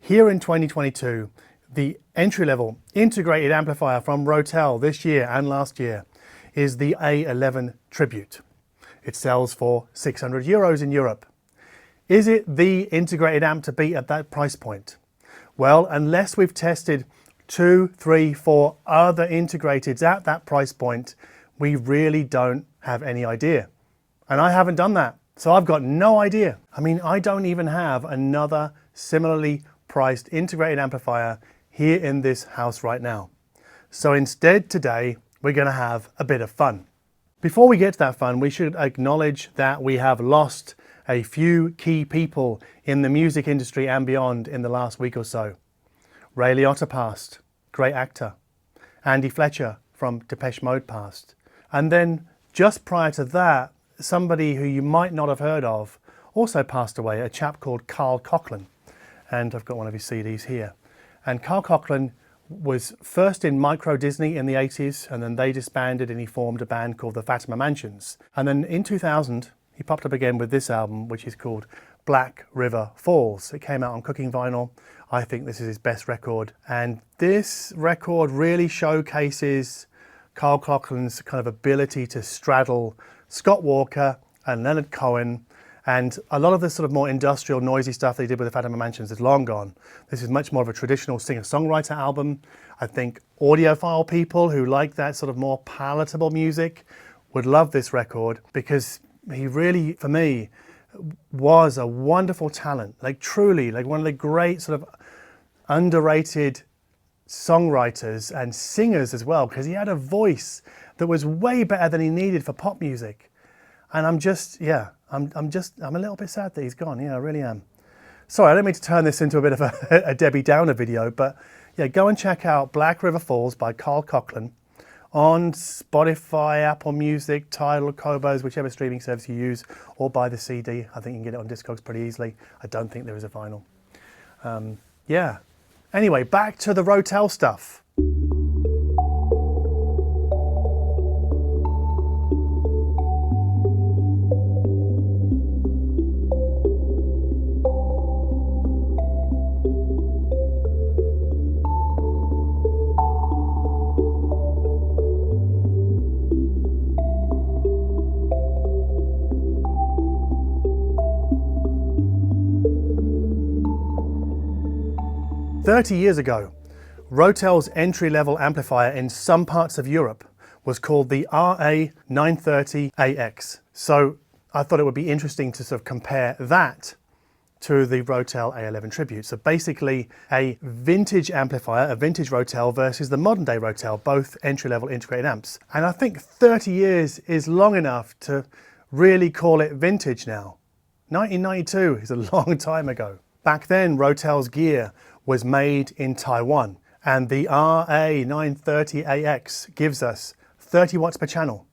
Here in 2022, the entry-level integrated amplifier from Rotel this year and last year is the A11 Tribute. It sells for €600 in Europe. Is it the integrated amp to beat at that price point? Well, unless we've tested 2, 3, 4 other integrateds at that price point, we really don't have any idea. And I haven't done that, so I've got no idea. I mean, I don't even have another similarly priced integrated amplifier here in this house right now. So instead today, we're gonna have a bit of fun. Before we get to that fun, we should acknowledge that we have lost a few key people in the music industry and beyond in the last week or so. Ray Liotta passed, great actor. Andy Fletcher from Depeche Mode passed. And then just prior to that, somebody who you might not have heard of also passed away, a chap called Carl Coughlin. And I've got one of his CDs here. And Carl Coughlin was first in Micro Disney in the 80s, and then they disbanded and he formed a band called the Fatima Mansions. And then in 2000, he popped up again with this album, which is called Black River Falls. It came out on Cooking Vinyl. I think this is his best record. And this record really showcases Carl Coughlin's kind of ability to straddle Scott Walker and Leonard Cohen. And a lot of the sort of more industrial, noisy stuff they did with the Fatima Mansions is long gone. This is much more of a traditional singer-songwriter album. I think audiophile people who like that sort of more palatable music would love this record, because he really, for me, was a wonderful talent. Like truly, like one of the great sort of underrated songwriters and singers as well, because he had a voice that was way better than he needed for pop music. And I'm just, yeah, I'm a little bit sad that he's gone. Yeah, I really am. Sorry, I don't mean to turn this into a bit of a Debbie Downer video, but yeah, go and check out Black River Falls by Carl Coughlin on Spotify, Apple Music, Tidal, Kobos, whichever streaming service you use, or buy the CD. I think you can get it on Discogs pretty easily. I don't think there is a vinyl. Yeah. Anyway, back to the Rotel stuff. 30 years ago, Rotel's entry-level amplifier in some parts of Europe was called the RA-930AX. So I thought it would be interesting to sort of compare that to the Rotel A11 Tribute. So basically a vintage amplifier, a vintage Rotel versus the modern day Rotel, both entry-level integrated amps. And I think 30 years is long enough to really call it vintage now. 1992 is a long time ago. Back then, Rotel's gear was made in Taiwan, and the RA-930AX gives us 30 watts per channel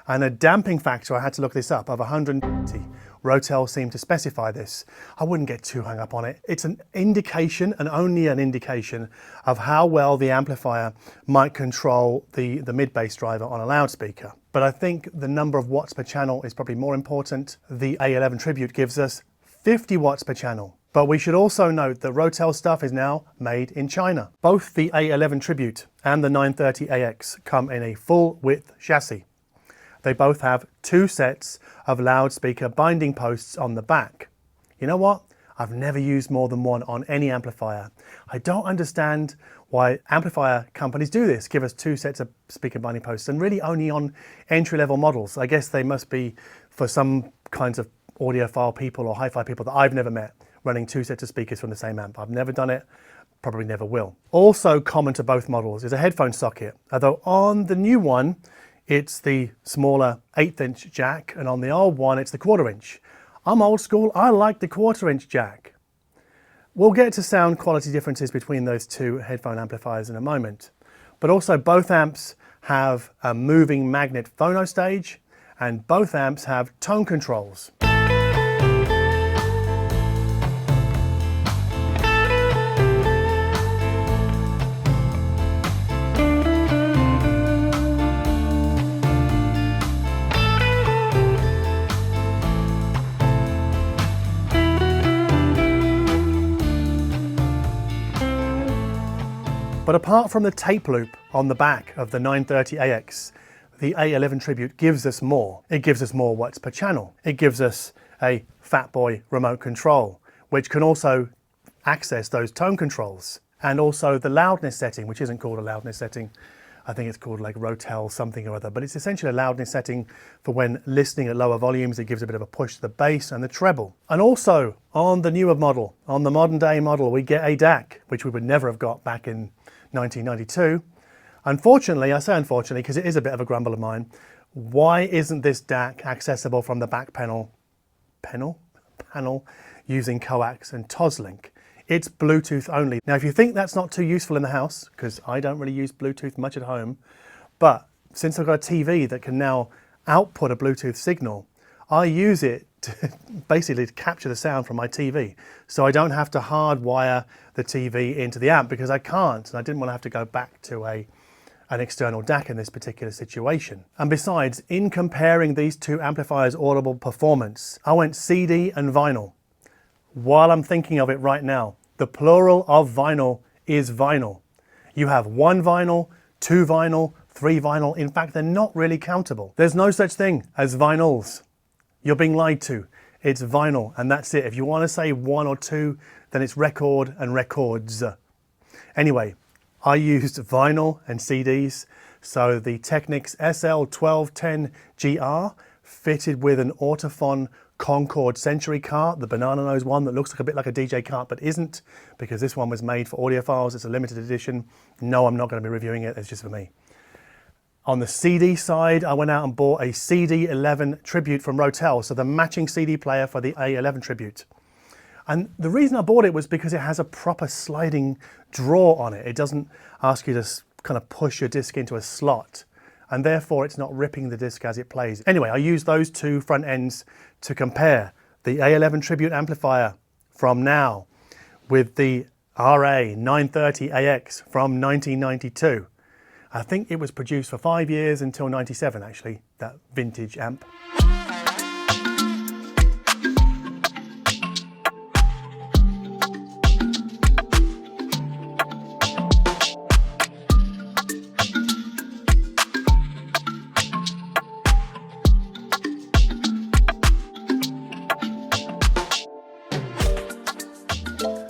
and a damping factor, I had to look this up, of 120. Rotel seemed to specify this. I wouldn't get too hung up on it. It's an indication, and only an indication, of how well the amplifier might control the mid-bass driver on a loudspeaker. But I think the number of watts per channel is probably more important. The A11 Tribute gives us 50 watts per channel. But we should also note that Rotel stuff is now made in China. Both the A11 Tribute and the 930AX come in a full width chassis. They both have 2 sets of loudspeaker binding posts on the back. You know what? I've never used more than one on any amplifier. I don't understand why amplifier companies do this, give us 2 sets of speaker binding posts, and really only on entry-level models. I guess they must be for some kinds of audiophile people or hi-fi people that I've never met, running 2 sets of speakers from the same amp. I've never done it, probably never will. Also common to both models is a headphone socket, although on the new one, it's the smaller 1/8 inch jack, and on the old one, it's the 1/4 inch. I'm old school, I like the 1/4 inch jack. We'll get to sound quality differences between those 2 headphone amplifiers in a moment. But also both amps have a moving magnet phono stage, and both amps have tone controls. But apart from the tape loop on the back of the 930AX, the A11 Tribute gives us more. It gives us more watts per channel. It gives us a Fatboy remote control, which can also access those tone controls, and also the loudness setting, which isn't called a loudness setting. I think it's called like Rotel something or other, but it's essentially a loudness setting for when listening at lower volumes. It gives a bit of a push to the bass and the treble. And also on the newer model, on the modern day model, we get a DAC, which we would never have got back in 1992. Unfortunately, I say unfortunately because it is a bit of a grumble of mine, why isn't this DAC accessible from the back panel using coax and Toslink? It's Bluetooth only. Now, if you think that's not too useful in the house, because I don't really use Bluetooth much at home, but since I've got a TV that can now output a Bluetooth signal, I use it to basically to capture the sound from my TV. So I don't have to hardwire the TV into the amp because I can't, and I didn't want to have to go back to an external DAC in this particular situation. And besides, in comparing these two amplifiers' audible performance, I went CD and vinyl. While I'm thinking of it right now, the plural of vinyl is vinyl. You have one vinyl, two vinyl, three vinyl. In fact, they're not really countable. There's no such thing as vinyls. You're being lied to. It's vinyl, and that's it. If you want to say one or two, then it's record and records. Anyway, I used vinyl and CDs. So the Technics SL-1210GR fitted with an Ortofon Concorde Century cart, the banana nose one that looks like a bit like a DJ cart but isn't, because this one was made for audiophiles. It's a limited edition. No, I'm not going to be reviewing it. It's just for me. On the CD side, I went out and bought a CD11 Tribute from Rotel, so the matching CD player for the A11 Tribute. And the reason I bought it was because it has a proper sliding drawer on it. It doesn't ask you to kind of push your disc into a slot, and therefore it's not ripping the disc as it plays. Anyway, I used those two front ends to compare the A11 Tribute amplifier from now with the RA-930AX from 1992. I think it was produced for 5 years until 97 actually, that vintage amp.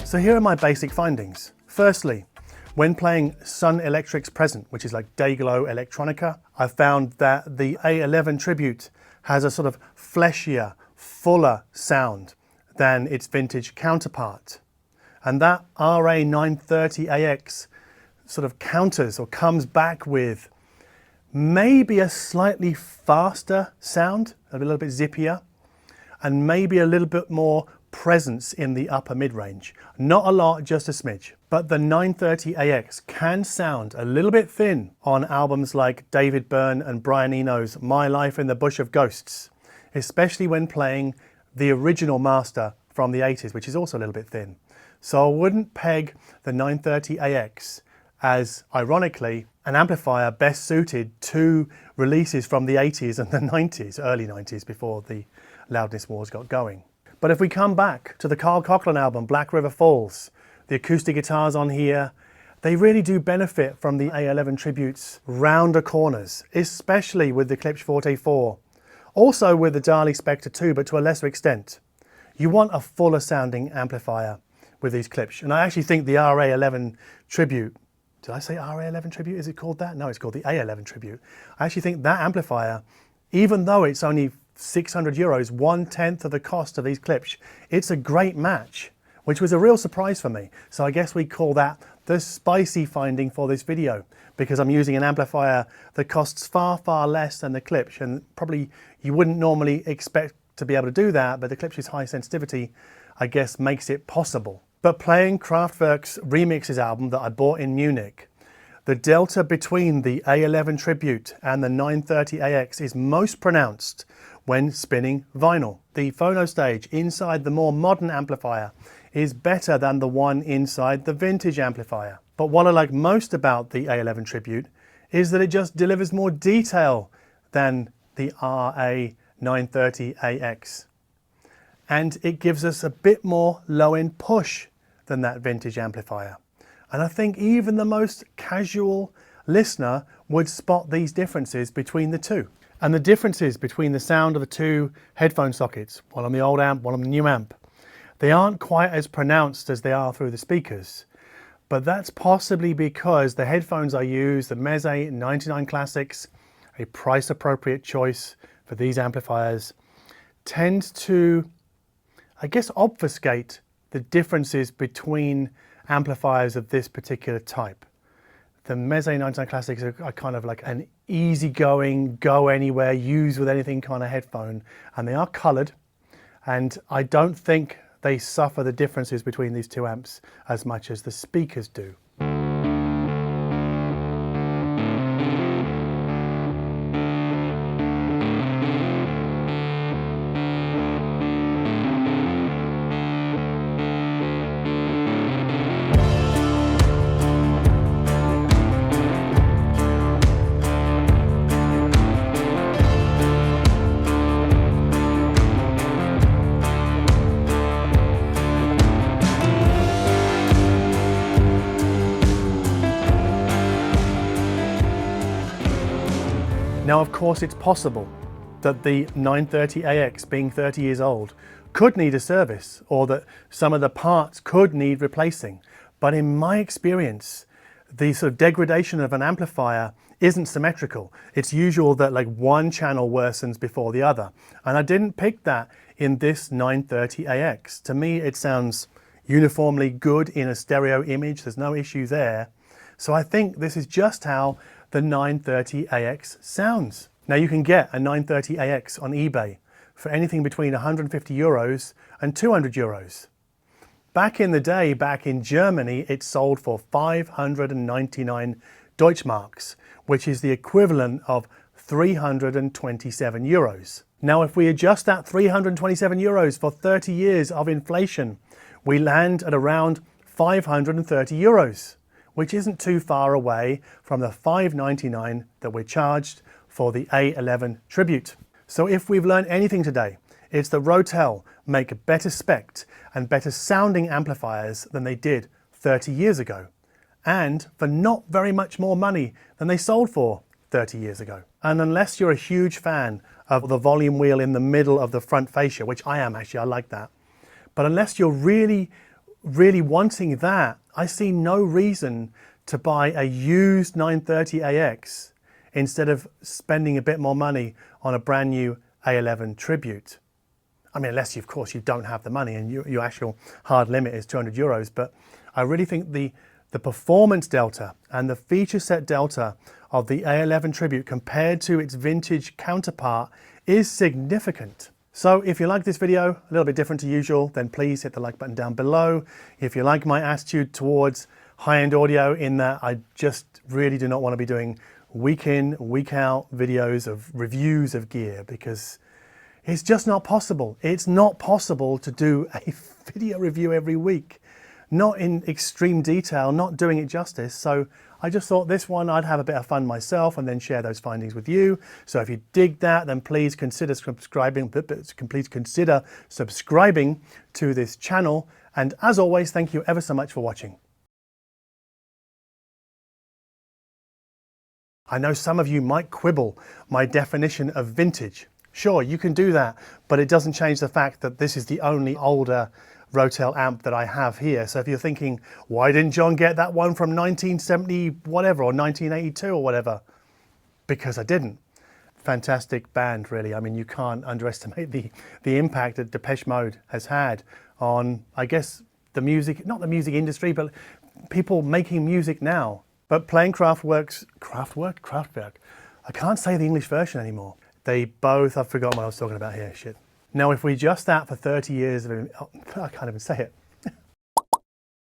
So here are my basic findings. Firstly, when playing Sun Electric's Present, which is like Dayglow Electronica, I found that the A11 Tribute has a sort of fleshier, fuller sound than its vintage counterpart. And that RA-930AX sort of counters or comes back with maybe a slightly faster sound, a little bit zippier, and maybe a little bit more presence in the upper mid-range. Not a lot, just a smidge. But the 930AX can sound a little bit thin on albums like David Byrne and Brian Eno's My Life in the Bush of Ghosts, especially when playing the original master from the 80s, which is also a little bit thin. So I wouldn't peg the 930AX as, ironically, an amplifier best suited to releases from the 80s and the 90s, early 90s, before the loudness wars got going. But if we come back to the Carl Coughlin album, Black River Falls, the acoustic guitars on here, they really do benefit from the A11 Tribute's rounder corners, especially with the Klipsch Forte 4. Also with the Dali Spectre 2, but to a lesser extent. You want a fuller sounding amplifier with these Klipsch. And I actually think the RA11 Tribute, did I say RA11 Tribute? Is it called that? No, it's called the A11 Tribute. I actually think that amplifier, even though it's only 600 euros, 1/10 of the cost of these Klipsch, it's a great match, which was a real surprise for me. So I guess we call that the spicy finding for this video, because I'm using an amplifier that costs far, far less than the Klipsch, and probably you wouldn't normally expect to be able to do that, but the Klipsch's high sensitivity, I guess, makes it possible. But playing Kraftwerk's Remixes album that I bought in Munich, the delta between the A11 Tribute and the 930AX is most pronounced when spinning vinyl. The phono stage inside the more modern amplifier is better than the one inside the vintage amplifier. But what I like most about the A11 Tribute is that it just delivers more detail than the RA-930AX. And it gives us a bit more low-end push than that vintage amplifier. And I think even the most casual listener would spot these differences between the two. And the differences between the sound of the two headphone sockets, one on the old amp, one on the new amp, they aren't quite as pronounced as they are through the speakers. But that's possibly because the headphones I use, the Meze 99 Classics, a price appropriate choice for these amplifiers, tend to, I guess, obfuscate the differences between amplifiers of this particular type. The Meze 99 Classics are kind of like an easygoing, go anywhere, use with anything kind of headphone, and they are colored, and I don't think they suffer the differences between these two amps as much as the speakers do. Now, of course, it's possible that the 930AX, being 30 years old, could need a service, or that some of the parts could need replacing. But in my experience, the sort of degradation of an amplifier isn't symmetrical. It's usual that like one channel worsens before the other. And I didn't pick that in this 930AX. To me, it sounds uniformly good in a stereo image. There's no issue there. So I think this is just how the 930AX sounds. Now you can get a 930AX on eBay for anything between 150 euros and 200 euros. Back in the day, back in Germany, it sold for 599 Deutschmarks, which is the equivalent of 327 euros. Now, if we adjust that 327 euros for 30 years of inflation, we land at around 530 euros. Which isn't too far away from the $599 that we're charged for the A11 Tribute. So if we've learned anything today, it's that Rotel make better spec'd and better sounding amplifiers than they did 30 years ago, and for not very much more money than they sold for 30 years ago. And unless you're a huge fan of the volume wheel in the middle of the front fascia, which I am actually, I like that, but unless you're really wanting that, I see no reason to buy a used 930AX instead of spending a bit more money on a brand new A11 Tribute. I mean, unless of course you don't have the money and your actual hard limit is 200 euros, but I really think the performance delta and the feature set delta of the A11 Tribute compared to its vintage counterpart is significant. So if you like this video, a little bit different to usual, then please hit the like button down below. If you like my attitude towards high-end audio, in that I just really do not want to be doing week in, week out videos of reviews of gear, because it's just not possible. It's not possible to do a video review every week, not in extreme detail, not doing it justice. So I just thought this one, I'd have a bit of fun myself and then share those findings with you. So if you dig that, then please consider subscribing to this channel. And as always, thank you ever so much for watching. I know some of you might quibble my definition of vintage. Sure, you can do that, but it doesn't change the fact that this is the only older Rotel amp that I have here. So if you're thinking, why didn't John get that one from 1970 whatever, or 1982 or whatever? Because I didn't. Fantastic band, really. I mean, you can't underestimate the impact that Depeche Mode has had on, I guess, the music, not the music industry, but people making music now. But playing Kraftwerk, I can't say the English version anymore. They both, I've forgotten what I was talking about here, shit. Now, if we adjust that for 30 years of, I can't even say it.